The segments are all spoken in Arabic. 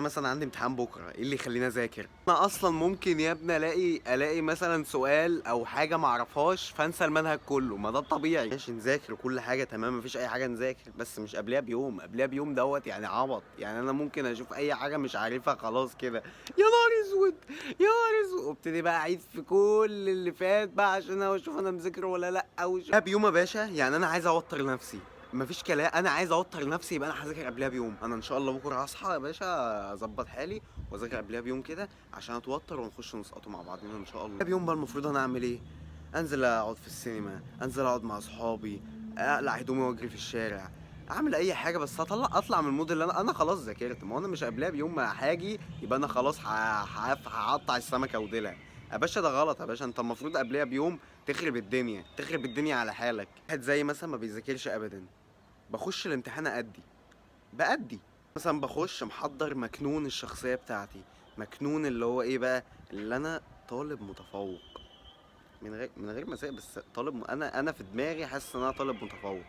مثلا عندي امتحان بكره، ايه اللي يخليني اذاكر؟ انا اصلا ممكن يا ابني الاقي مثلا سؤال او حاجه ما اعرفهاش فانسى المنهج كله، ما ده الطبيعي. ماشي نذاكر كل حاجه تمام، مفيش اي حاجه نذاكر، بس مش قبلها بيوم. قبلها بيوم دوت يعني عبط. يعني انا ممكن اشوف اي حاجه مش عارفها خلاص كده، يا نهار اسود، يا نهار اسود، وابتدي بقى اعيد في كل اللي فات بقى عشان اشوف انا مذاكر ولا لا. او بيوم يا باشا، يعني انا عايز اوتر نفسي، مفيش كلام. انا عايز اوتر نفسي، يبقى انا هذاكر قبلها بيوم. انا ان شاء الله بكره هصحى يا باشا اظبط حالي واذاكر قبلها بيوم كده عشان اتوتر ونخش نسقطه مع بعضنا ان شاء الله. قبلها بيوم بقى المفروض انا اعمل ايه؟ انزل اقعد في السينما، انزل اقعد مع اصحابي، اقلع هدومي واجري في الشارع، اعمل اي حاجه بس اطلع من المود اللي انا خلاص ذاكرت. ما هو انا مش قبلها بيوم ما هاجي يبقى انا خلاص هقطع السمكه وديلها. يا باشا ده غلط يا باشا. انت المفروض قبلها بيوم تخرب الدنيا، تخرب الدنيا على حالك. واحد زي مثلا ما بيذاكرش ابدا، بخش الامتحان بأدي مثلا، بخش محضر مكنون الشخصية بتاعتي، مكنون اللي هو ايه بقى، اللي انا طالب متفوق من غير ما بس طالب انا في دماغي حاسس ان انا طالب متفوق.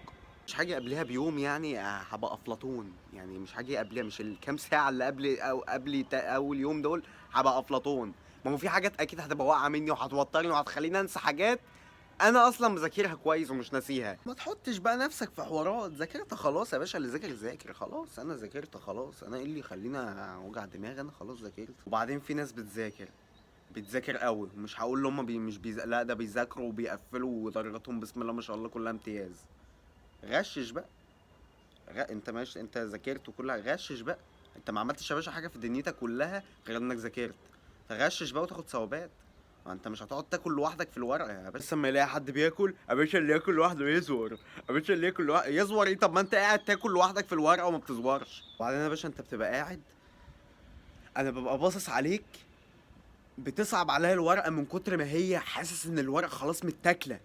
مش حاجة قبلها بيوم يعني هبقى افلاطون. يعني مش حاجة قبلها، مش الكام ساعة اللي اول يوم دول هبقى افلاطون. ما هو في حاجات اكيد هتبقى واقعة مني وهتوترني وهتخليني انسى حاجات انا اصلا مذاكرها كويس ومش ناسيها. ما تحطش بقى نفسك في حوارات. ذاكرت خلاص يا باشا، اللي ذاكر ذاكر خلاص. انا ذاكرت خلاص، انا ايه اللي يخليني اوجع دماغي؟ انا خلاص ذاكرت. وبعدين في ناس بتذاكر قوي، مش هقول له هم مش لا ده بيذاكروا وبيقفلوا ودرجاتهم بسم الله ما شاء الله كلها امتياز. غشش بقى. انت ماشي، انت ذاكرت وكل حاجه، غشش بقى. انت ما عملتش يا باشا حاجه في دنيتك كلها غير انك ذاكرت. تغشش بقى وتاخد ثوابات. ما انت مش هتقعد تاكل لوحدك في الورقه يا باشا. بس اما يلاقي حد بياكل يا باشا، اللي ياكل لوحده يزور. يا باشا اللي ياكل لوحده يزور ايه؟ طب ما انت قاعد تاكل لوحدك في الورقه وما بتزورش. وبعدين يا باشا انت بتبقى قاعد، انا ببقى باصص عليك، بتصعب عليا الورقه من كتر ما هي حاسس ان الورقه خلاص متاكله.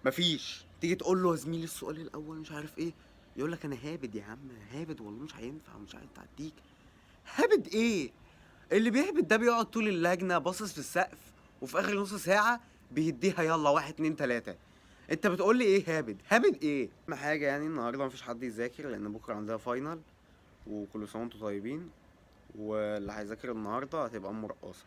مفيش. تيجي تقول له يا زميلي السؤال الاول مش عارف ايه، يقول لك انا هابد يا عم، هابد والله مش هينفع ومش عارف تعديك. هابد ايه؟ اللي بيهبد ده بيقعد طول اللجنه باصص في السقف، وفي اخر نص ساعه بيديها يلا واحد اتنين تلاته. انت بتقول لي ايه هابد؟ هابد ايه؟ اهم حاجه يعني النهارده مفيش حد يذاكر لان بكره عندنا فاينل، وكل سنه وانتم طيبين. واللي هيذاكر النهارده هتبقى مرقصه.